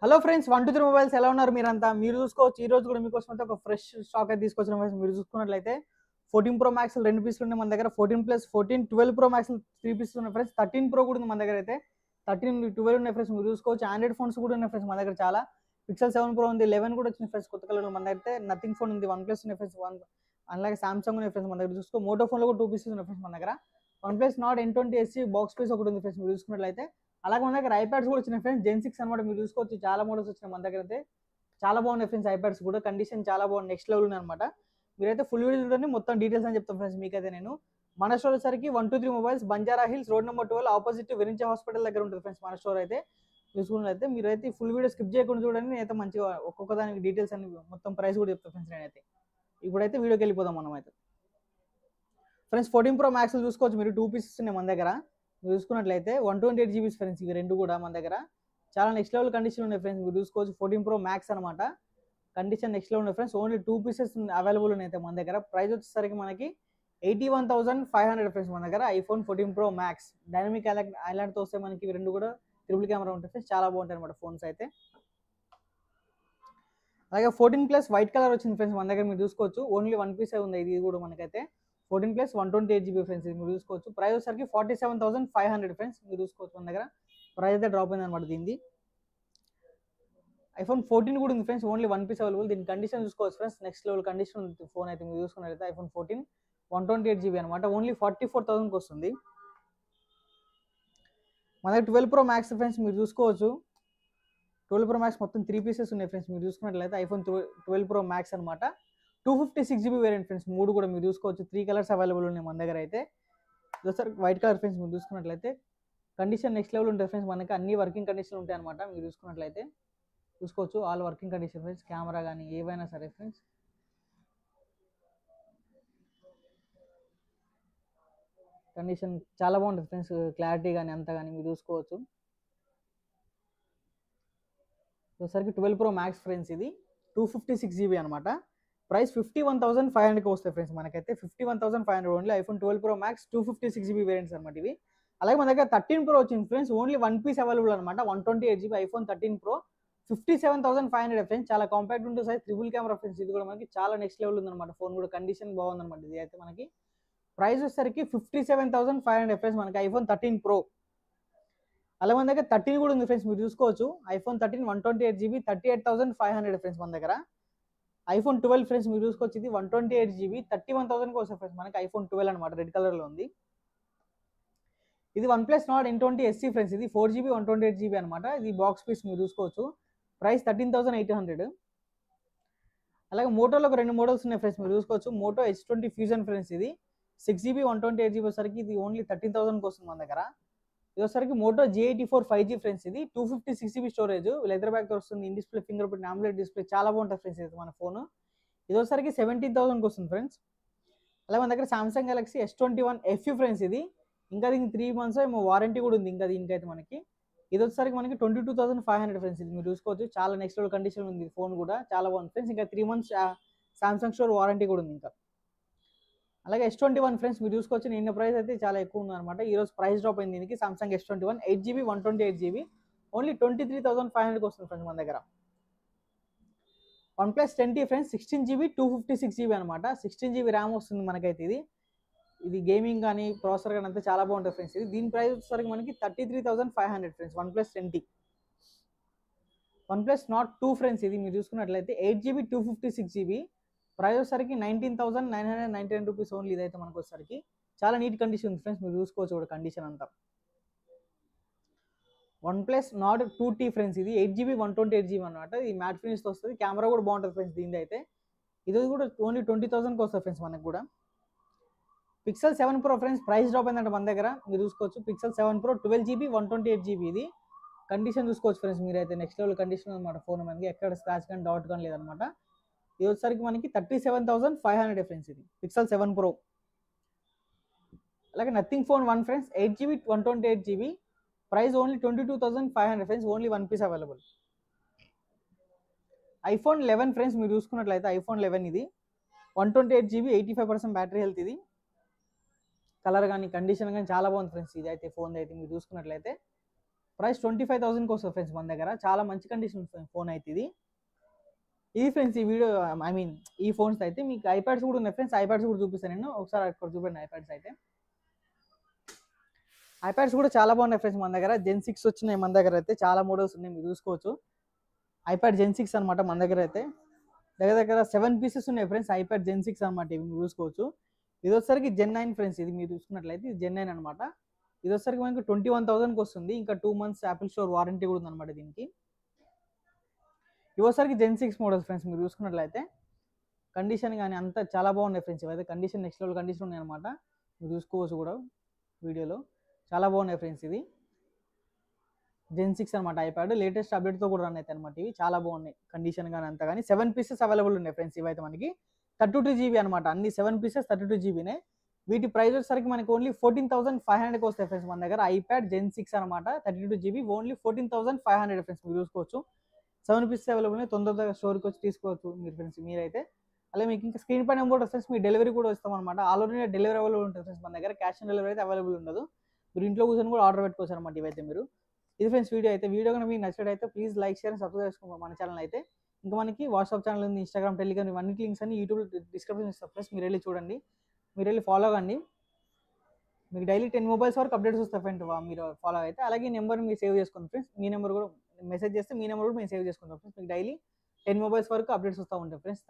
Hello friends 123 mobiles ఎలా ఉన్నారు మీరంతా? మీరు చూసుకోవచ్చు ఈ రోజు కూడా మీకోసం అయితే ఒక ఫ్రెష్ స్టాక్ అయితే తీసుకొచ్చిన ఫ్రెండ్స్. మీరు చూసుకున్నట్లయితే 14 ప్రో మ్యాక్స్ 2 పీసులు ఉన్నాయి మన దగ్గర. 14 ప్లస్ 14 12 ప్రో మ్యాక్స్ 3 పీసులు ఉన్నాయి ఫ్రెండ్స్. 13 ప్రో కూడా ఉంది మన దగ్గర అయితే. 13 12 ఉన్నాయి ఫ్రెండ్స్. మీరు చూసుకోవచ్చు ఆండ్రాయిడ్ ఫోన్స్ కూడా ఉన్నాయి ఫ్రెండ్స్ మన దగ్గర చాలా. పిక్సెల్ 7 ప్రో ఉంది, 11 కూడా వచ్చింది ఫ్రెండ్స్ కొత్త కలర్ మన దగ్గర అయితే. నథింగ్ ఫోన్ ఉంది, వన్ ప్లస్ ఉన్నాయి ఫ్రెండ్స్, అలాగే సామ్సంగ్ ఉన్నాయి ఫ్రెండ్స్ మన దగ్గర. చూసుకో మోటో ఫోన్లో కూడా 2 పీసెస్ ఉన్నాయి ఫ్రెండ్స్ మన దగ్గర. OnePlus Nord N20 SC box piece ఒకటి ఉంది ఫ్రెండ్స్ మీరు చూసుకున్నట్లయితే. అలాగే మన దగ్గర ఐప్యాడ్స్ కూడా వచ్చినాయి ఫ్రెండ్స్, Gen 6 అనమాట. మీరు చూసుకోవచ్చు చాలా మోడల్స్ వచ్చినాయి మన దగ్గర అయితే. చాలా బాగున్నాయి ఫ్రెండ్స్ ఐప్యాడ్స్ కూడా, కండిషన్ చాలా బాగుంది, నెక్స్ట్ లెవెల్ ఉంది అనమాట. మీరైతే ఫుల్ వీడియో చూడండి, మొత్తం డీటెయిల్స్ అని చెప్తాను ఫ్రెండ్స్ మీకైతే నేను. మన స్టోర్ వచ్చేసరికి 123 mobiles, Banjara hills, road number 12 opposite Virinchi hospital దగ్గర ఉంటుంది ఫ్రెండ్స్ మన స్టోర్ అయితే. చూసుకున్నట్లయితే మీరైతే ఫుల్ వీడియో స్కిప్ చేయకుండా చూడండి. నేనైతే మంచిగా ఒక్కొక్క దానికి డీటెయిల్స్ అన్ని మొత్తం ప్రైస్ కూడా చెప్తాను ఫ్రెండ్స్ నేనైతే. ఇప్పుడైతే వీడియోకి వెళ్ళిపోదాం మనం అయితే. ఫ్రెండ్స్ 14 ప్రో మ్యాక్స్ చూసుకోవచ్చు మీరు, 2 పీసెస్ ఉన్నాయి మన దగ్గర. మీరు చూసుకున్నట్లయితే 128 GB ఫ్రెండ్స్, ఇవి రెండు కూడా మన దగ్గర చాలా నెక్స్ట్ లెవెల్ కండిషన్ ఉన్నాయి ఫ్రెండ్స్. మీరు చూసుకోవచ్చు 14 ప్రో మ్యాక్స్ అనమాట, కండిషన్ నెక్స్ట్ లెవెల్ ఉన్నాయి ఫ్రెండ్స్. ఓన్లీ 2 పీసెస్ అవైలబుల్ ఉన్నాయి మన దగ్గర. ప్రైస్ వచ్చేసరికి మనకి 81,500 ఫ్రెండ్స్ మన దగ్గర. ఐఫోన్ 14 ప్రో మ్యాక్స్ డైనమిక్ ఐలాండ్తో వస్తే మనకి ఇవి రెండు కూడా ట్రిపుల్ కెమెరా ఉంటాయి ఫ్రెండ్స్, చాలా బాగుంటాయి అనమాట ఫోన్స్ అయితే. అలాగే 14 ప్లస్ వైట్ కలర్ వచ్చింది ఫ్రెండ్స్ మన దగ్గర. మీరు చూసుకోవచ్చు ఓన్లీ 1 పీస్ ఉంది ఇది కూడా మనకైతే. 14 ప్లస్ 128 GB ఫ్రెండ్స్, ఇది మీరు చూసుకోవచ్చు. ప్రైస్ వచ్చేసరికి 47,500 ఫ్రెండ్స్. మీరు చూసుకోవచ్చు మన దగ్గర ప్రైస్ అయితే డ్రాప్ అయింది అనమాట దీనిది. ఐఫోన్ 14 కూడా ఉంది ఫ్రెండ్స్, ఓన్లీ 1 పీస్ అవైలబుల్. దీని కండిషన్ చూసుకోవచ్చు ఫ్రెండ్స్, నెక్స్ట్ లెవెల్ కండిషన్ ఉంది ఫోన్ అయితే. మీరు చూసుకున్నట్లయితే ఐఫోన్ 14 128 GB అనమాట, ఓన్లీ 44,000కి వస్తుంది మన దగ్గర. 12 ప్రో మ్యాక్స్ ఫ్రెండ్స్, మీరు చూసుకోవచ్చు 12 ప్రో మ్యాక్స్ మొత్తం 3 పీసెస్ ఉన్నాయి ఫ్రెండ్స్. మీరు చూసుకున్నట్లయితే ఐఫోన్ 12 ప్రో మ్యాక్స్ అనమాట, 256 GB వేరియంట్ ఫ్రెండ్స్. మూడు కూడా మీరు చూసుకోవచ్చు, 3 కలర్స్ అవైలబుల్ ఉన్నాయి మన దగ్గర అయితే. సార్ వైట్ కలర్ ఫ్రెండ్స్, మీరు చూసుకున్నట్లయితే కండిషన్ నెక్స్ట్ లెవెల్ ఉంటుంది ఫ్రెండ్స్ మనకి. అన్ని వర్కింగ్ కండిషన్ ఉంటాయి అనమాట. మీరు చూసుకున్నట్లయితే చూసుకోవచ్చు all working condition friends, camera కానీ ఏవైనా సరే ఫ్రెండ్స్. కండిషన్ చాలా బాగుంటుంది ఫ్రెండ్స్, క్లారిటీ కానీ అంతా కానీ మీరు చూసుకోవచ్చు. వచ్చేసరికి 12 ప్రో మ్యాక్స్ ఫ్రెండ్స్, ఇది 256 GB అనమాట. ప్రైస్ 51,500కి వస్తాయి ఫ్రెండ్స్ మనకైతే. 51,500 only iPhone 12 pro max 256 GB variants అనమాట ఇవి. అలాగే మన దగ్గర 13 ప్రో వచ్చింది ఫ్రెండ్స్, ఓన్లీ 1 పీస్ అవైలబుల్ అనమాట. 128 GB ఐఫోన్ 13 ప్రో 57,500 ఫ్రెండ్స్. చాలా కాంపాక్ట్ ఉంటుంది సైజ్, ట్రిపుల్ కెమెరా ఫ్రెండ్స్. ఇది కూడా మనకి చాలా నెక్స్ట్ లెవెల్ ఉందన్నమాట. ఫోన్ కూడా కండిషన్ బాగుందన్నమాట ఇది అయితే మనకి. ప్రైస్ వచ్చేసరికి 57,500 ఫ్రెండ్స్ మనకి ఐఫోన్ 13 ప్రో. అలా మన దగ్గర 13 కూడా ఉంది ఫ్రెండ్స్, మీరు చూసుకోవచ్చు ఐఫోన్ 13 128 GB 38,500 ఫ్రెండ్స్ మన దగ్గర. ఐఫోన్ 12 ఫ్రెండ్స్, మీరు చూసుకోవచ్చు ఇది 128 GB 31,000కి వస్తుంది ఫ్రెండ్స్ మనకి. ఐఫోన్ 12 అనమాట, రెడ్ కలర్లో ఉంది. ఇది one plus Nord N20 SC friends, ఇది 4 GB 128 GB అనమాట. ఇది బాక్స్ పీస్ మీరు చూసుకోవచ్చు. ప్రైస్ 13,800. అలాగే మోటోలో ఒక 2 మోడల్స్ ఉన్నాయి ఫ్రెండ్స్, మీరు చూసుకోవచ్చు. మోటో H20 ఫ్యూజన్ ఫ్రెండ్స్, ఇది 6 GB 128 GB వచ్చేసరికి ఇది ఓన్లీ 13,000కి వస్తుంది మన దగ్గర. ఇది వచ్చేసరికి మోటో G84 5G ఫ్రెండ్స్, ఇది 256 GB స్టోరేజ్, లెదర్ బ్యాగ్ వస్తుంది, in display finger print omelette display, చాలా బాగుంటుంది ఫ్రెండ్స్ ఇది మన ఫోన్. ఇది వచ్చేసరికి 17,000కి వస్తుంది ఫ్రెండ్స్. అలాగే మన దగ్గర Samsung Galaxy S21 FE friends, ఇది ఇంకా దీనికి 3 months ఏమో వారంటీ కూడా ఉంది ఇంకా దీనికైతే మనకి. ఇది వచ్చేసరికి మనకి 22,500 ఫ్రెండ్స్. ఇది మీరు చూసుకోవచ్చు చాలా నెక్స్ట్ లెవెల్ కండిషన్ ఉంది ఫోన్ కూడా, చాలా బాగుంది ఫ్రెండ్స్. ఇంకా 3 months సామ్సంగ్ స్టోర్ వారంటీ కూడా ఉంది ఇంకా. అలాగే S21 ఫ్రెండ్స్, మీరు చూసుకోవచ్చు నిన్న ప్రైస్ అయితే చాలా ఎక్కువ ఉంది అనమాట. ఈ రోజు ప్రైస్ డ్రాప్ అయింది దీనికి. Samsung S21 8 GB 128 GB only 23,500కి వస్తుంది ఫ్రెండ్స్ మన దగ్గర. OnePlus 10T friends 16 GB 256 GB అనమాట, 16 GB ర్యామ్ వస్తుంది మనకైతే. ఇది గేమింగ్ కానీ ప్రాసెసర్ కానీ అంతా చాలా బాగుంటుంది ఫ్రెండ్స్ ఇది. దీని ప్రైస్ వచ్చేసరికి మనకి 33,500 friends. One plus 10T. One plus not 2 friends, ఇది మీరు చూసుకున్నట్లయితే 8 GB 256 GB ప్రైస్ వచ్చేసరికి 19,999 రూపీస్ ఓన్లీ. ఇదైతే మనకు వచ్చేసరికి చాలా నీట్ కండిషన్ ఉంది ఫ్రెండ్స్, మీరు చూసుకోవచ్చు కూడా కండిషన్ అంతా. One plus not 2T friends, ఇది 8 GB 128 GB అనమాట. ఇది మ్యాట్ ఫినిష్తో వస్తుంది, కెమెరా కూడా బాగుంటుంది ఫ్రెండ్స్ దీని అయితే. ఇది కూడా ఓన్లీ 20,000కి వస్తుంది ఫ్రెండ్స్ మనకు కూడా. Pixel 7 pro friends, price drop అయిందంటే మన దగ్గర. మీరు చూసుకోవచ్చు పిక్సెల్ 7 ప్రో 12 GB 128 GB, ఇది కండిషన్ చూసుకోవచ్చు ఫ్రెండ్స్ మీరైతే. నెక్స్ట్ లెవెల్ కండిషన్ అనమాట ఫోన్ మనకి, ఎక్కడ స్క్రాచ్ కానీ డాట్ కానీ లేదనమాట. ఇది వచ్చేసరికి మనకి 37,500 ఫ్రెండ్స్, ఇది పిక్సెల్ 7 ప్రో. అలాగే Nothing Phone 1 friends, 8 GB 128 GB price only 22,500 friends, only 1 piece available. IPhone 11 friends, మీరు చూసుకున్నట్లయితే ఐఫోన్ 11 ఇది 128 GB 85% బ్యాటరీ హెల్త్. ఇది కలర్ కానీ కండిషన్ కానీ చాలా బాగుంది ఫ్రెండ్స్ ఇది అయితే ఫోన్ అయితే మీరు చూసుకున్నట్లయితే. ప్రైస్ 25,000కి వస్తుంది ఫ్రెండ్స్ మన దగ్గర. చాలా మంచి కండిషన్ ఫోన్ అయితే ఇది. ఇది ఫ్రెండ్స్ ఈ వీడియో ఐ మీన్ ఈ ఫోన్స్ అయితే మీకు ఐప్యాడ్స్ కూడా ఉన్నాయి ఫ్రెండ్స్. ఐప్యాడ్స్ కూడా చూపిస్తాను నేను. ఒకసారి అక్కడ చూడండి ఐప్యాడ్స్ అయితే. ఐప్యాడ్స్ కూడా చాలా బాగున్నాయి ఫ్రెండ్స్ మన దగ్గర. Gen 6 వచ్చినాయి మన దగ్గర అయితే. చాలా మోడల్స్ ఉన్నాయి మీరు చూసుకోవచ్చు. ఐప్యాడ్ Gen 6 అనమాట మన దగ్గర అయితే. దగ్గర 7 పీసెస్ ఉన్నాయి ఫ్రెండ్స్. ఐప్యాడ్ Gen 6 అనమాట ఇవి మీరు చూసుకోవచ్చు. ఇది వచ్చేసరికి Gen 9 ఫ్రెండ్స్. ఇది మీరు చూసుకున్నట్లయితే ఇది Gen 9 అనమాట. ఇది వచ్చేసరికి మనకి 21,000కి వస్తుంది. ఇంకా 2 months యాపిల్ స్టోర్ వారంటీ కూడా ఉందన్నమాట దీనికి. ఇవి వచ్చేసరికి Gen 6 మోడల్స్ ఫ్రెండ్స్ మీరు చూసుకున్నట్లయితే. కండిషన్ కానీ అంతా చాలా బాగున్నాయి ఫ్రెండ్స్. ఇవైతే కండిషన్ నెక్స్ట్ లెవెల్ కండిషన్ ఉన్నాయి అనమాట. మీరు చూసుకోవచ్చు కూడా వీడియోలో. చాలా బాగున్నాయి ఫ్రెండ్స్ ఇది. Gen 6 అనమాట ఐప్యాడ్. లేటెస్ట్ అప్డేట్తో కూడా రన్ అవుతాయి అనమాట ఇవి. చాలా బాగున్నాయి కండిషన్ కానీ అంతా కానీ. 7 పీసెస్ అవైలబుల్ ఉన్నాయి ఫ్రెండ్స్ ఇవైతే మనకి. 32 GB అనమాట. అన్ని 7 పీసెస్ 32 GBనే. వీటి ప్రైస్ వచ్చేసరికి మనకి ఓన్లీ 14,500కి వస్తాయి ఫ్రెండ్స్ మన దగ్గర. ఐప్యాడ్ Gen 6 అనమాట 32 GB ఓన్లీ 14,500 ఫ్రెండ్స్ మీరు చూసుకోవచ్చు. 7 పీసెస్ అవైలబుల్ ఉన్నాయి. తొందరగా స్టోర్కి వచ్చి తీసుకోవచ్చు మీరు ఫ్రెండ్స్ మీరైతే. అలాగే మీకు ఇంకా స్క్రీన్ పైన కూడా ఫ్రెండ్స్ మీ డెలివరీ కూడా ఇస్తాం అనమాట. All over India delivery available ఉంటుంది ఫ్రెండ్స్ మన దగ్గర. క్యాష్ ఆన్ డెలివరీ అయితే అవైలబుల్ ఉండదు. మీరు ఇంట్లో కూర్చొని కూడా ఆర్డర్ పెట్టుకోవచ్చు అనమాట ఇవైతే మీరు. ఇది ఫ్రెండ్స్ వీడియో అయితే. వీడియో కనుక మీకు నచ్చినట్టయితే please like share and subscribe చేసుకోండి మన ఛానల్ అయితే. ఇంకా మనకి వాట్సాప్ ఛానల్ ఉంది, ఇన్స్టాగ్రామ్, టెలిగ్రామ్ ఇవన్నీ లింక్స్ అన్ని యూట్యూబ్ డిస్క్రిప్షన్ ఇస్తాం ఫ్రెండ్స్. మీరు వెళ్ళి చూడండి, మీరు వెళ్ళి ఫాలో అవ్వండి. మీకు డైలీ 10 మొబైల్స్ వరకు అప్డేట్స్ వస్తాయి ఫ్రెండ్ మీరు ఫాలో అయితే. అలాగే ఈ నెంబర్ మీరు సేవ్ చేసుకోండి ఫ్రెండ్స్. మీ నెంబర్ కూడా మెసేజ్ చేస్తే మీ నెంబర్ కూడా మేము సేవ్ చేసుకుంటాం ఫ్రెండ్స్. మీకు డైలీ 10 మొబైల్స్ వరకు అప్డేట్స్ వస్తూ ఉంటాయి ఫ్రెండ్స్.